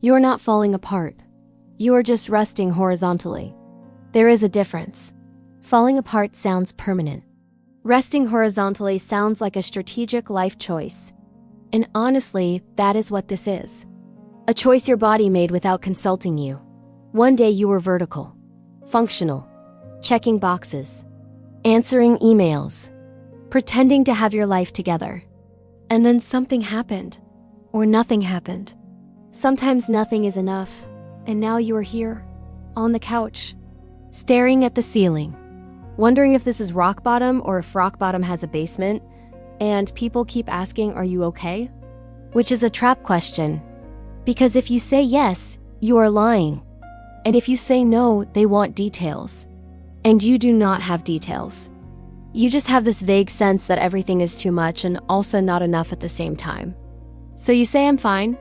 You're not falling apart. You are just resting horizontally. There is a difference. Falling apart sounds permanent. Resting horizontally sounds like a strategic life choice. And honestly, that is what this is. A choice your body made without consulting you. One day you were vertical, functional, checking boxes, answering emails, pretending to have your life together. And then something happened, or nothing happened. Sometimes nothing is enough, and now you are here, on the couch, staring at the ceiling, wondering if this is rock bottom or if rock bottom has a basement, and people keep asking, are you okay? Which is a trap question, because if you say yes, you are lying. And if you say no, they want details. And you do not have details. You just have this vague sense that everything is too much and also not enough at the same time. So you say I'm fine,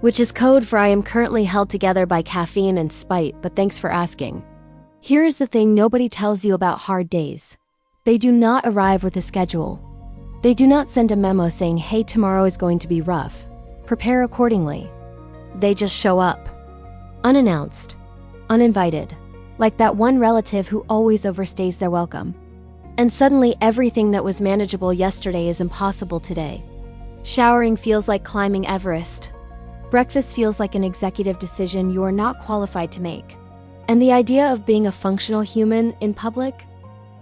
which is code for I am currently held together by caffeine and spite, but thanks for asking. Here is the thing nobody tells you about hard days. They do not arrive with a schedule. They do not send a memo saying, hey, tomorrow is going to be rough. Prepare accordingly. They just show up. Unannounced. Uninvited. Like that one relative who always overstays their welcome. And suddenly everything that was manageable yesterday is impossible today. Showering feels like climbing Everest. Breakfast feels like an executive decision you are not qualified to make. And the idea of being a functional human in public?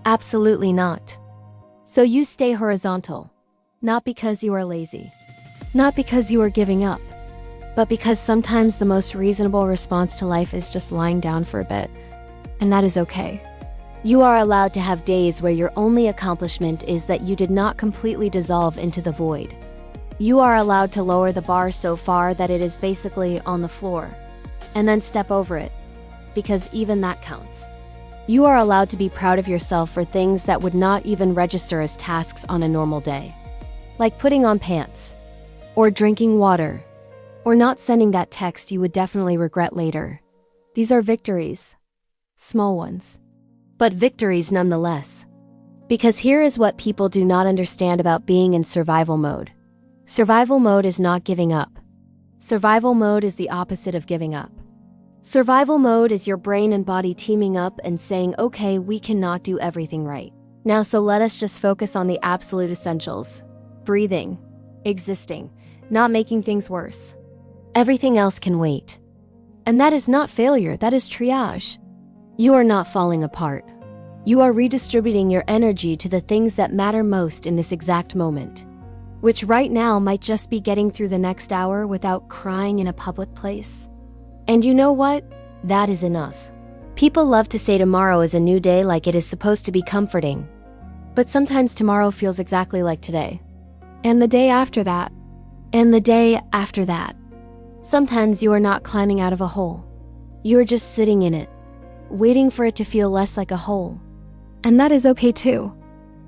Absolutely not. So you stay horizontal. Not because you are lazy. Not because you are giving up. But because sometimes the most reasonable response to life is just lying down for a bit. And that is okay. You are allowed to have days where your only accomplishment is that you did not completely dissolve into the void. You are allowed to lower the bar so far that it is basically on the floor, and then step over it, because even that counts. You are allowed to be proud of yourself for things that would not even register as tasks on a normal day. Like putting on pants, or drinking water, or not sending that text you would definitely regret later. These are victories. Small ones. But victories nonetheless. Because here is what people do not understand about being in survival mode. Survival mode is not giving up. Survival mode is the opposite of giving up. Survival mode is your brain and body teaming up and saying, okay, we cannot do everything right. Now, so let us just focus on the absolute essentials. Breathing, existing, not making things worse. Everything else can wait. And that is not failure, that is triage. You are not falling apart. You are redistributing your energy to the things that matter most in this exact moment. Which right now might just be getting through the next hour without crying in a public place. And you know what? That is enough. People love to say tomorrow is a new day like it is supposed to be comforting. But sometimes tomorrow feels exactly like today. And the day after that. And the day after that. Sometimes you are not climbing out of a hole. You are just sitting in it, waiting for it to feel less like a hole. And that is okay too.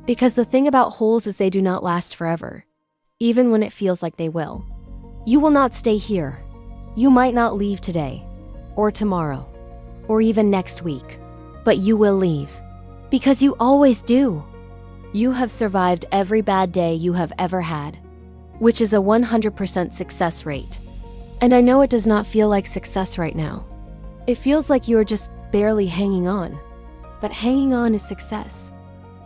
Because the thing about holes is they do not last forever. Even when it feels like they will. You will not stay here. You might not leave today, or tomorrow, or even next week. But you will leave. Because you always do. You have survived every bad day you have ever had. Which is a 100% success rate. And I know it does not feel like success right now. It feels like you are just barely hanging on. But hanging on is success.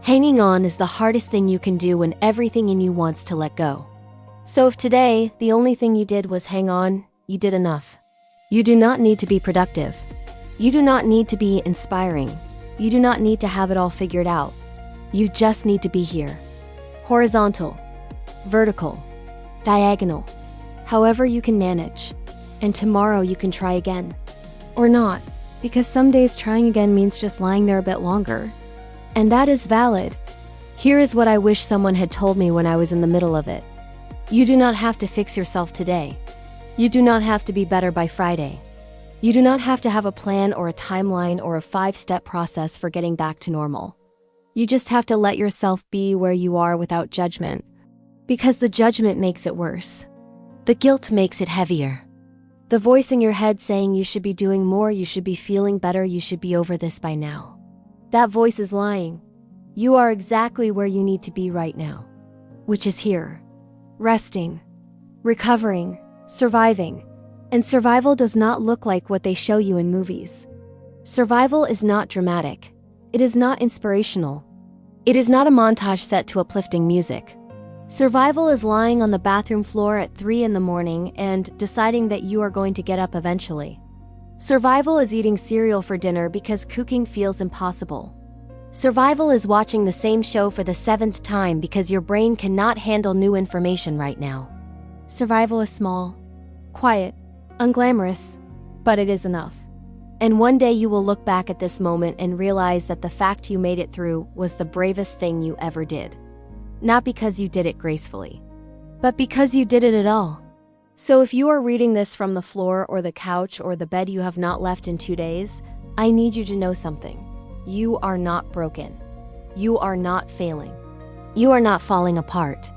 Hanging on is the hardest thing you can do when everything in you wants to let go. So if today, the only thing you did was hang on, you did enough. You do not need to be productive. You do not need to be inspiring. You do not need to have it all figured out. You just need to be here. Horizontal, vertical, diagonal, however you can manage. And tomorrow you can try again. Or not, because some days trying again means just lying there a bit longer. And that is valid. Here is what I wish someone had told me when I was in the middle of it. You do not have to fix yourself today. You do not have to be better by Friday. You do not have to have a plan or a timeline or a 5-step process for getting back to normal. You just have to let yourself be where you are without judgment. Because the judgment makes it worse. The guilt makes it heavier. The voice in your head saying you should be doing more, you should be feeling better, you should be over this by now. That voice is lying. You are exactly where you need to be right now. Which is here. Resting. Recovering. Surviving. And survival does not look like what they show you in movies. Survival is not dramatic. It is not inspirational. It is not a montage set to uplifting music. Survival is lying on the bathroom floor at 3 in the morning and deciding that you are going to get up eventually. Survival is eating cereal for dinner because cooking feels impossible. Survival is watching the same show for the 7th time because your brain cannot handle new information right now. Survival is small, quiet, unglamorous, but it is enough. And one day you will look back at this moment and realize that the fact you made it through was the bravest thing you ever did. Not because you did it gracefully, but because you did it at all. So if you are reading this from the floor or the couch or the bed you have not left in 2 days, I need you to know something. You are not broken. You are not failing. You are not falling apart.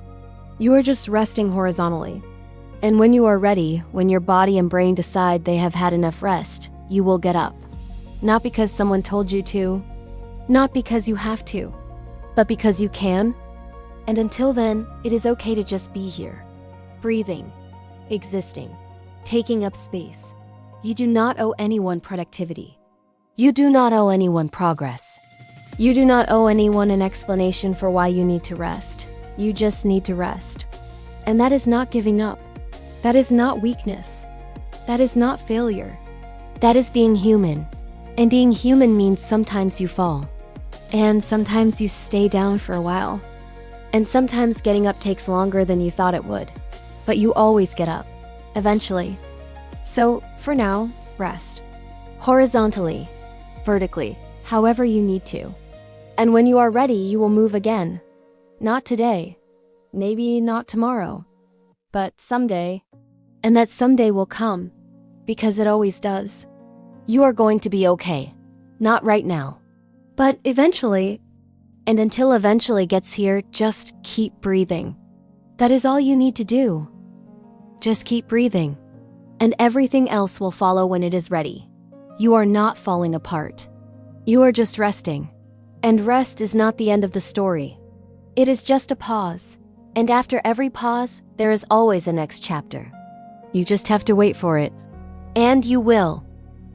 You are just resting horizontally. And when you are ready, when your body and brain decide they have had enough rest, you will get up. Not because someone told you to, not because you have to, but because you can. And until then, it is okay to just be here, breathing, existing, taking up space. You do not owe anyone productivity. You do not owe anyone progress. You do not owe anyone an explanation for why you need to rest. You just need to rest. And that is not giving up. That is not weakness. That is not failure. That is being human. And being human means sometimes you fall. And sometimes you stay down for a while. And sometimes getting up takes longer than you thought it would. But you always get up. Eventually. So, for now, rest. Horizontally. Vertically. However you need to. And when you are ready, you will move again. Not today. Maybe not tomorrow. But someday. And that someday will come. Because it always does. You are going to be okay. Not right now. But eventually. And until eventually gets here, just keep breathing. That is all you need to do. Just keep breathing. And everything else will follow when it is ready. You are not falling apart. You are just resting. And rest is not the end of the story. It is just a pause. And after every pause, there is always a next chapter. You just have to wait for it. And you will.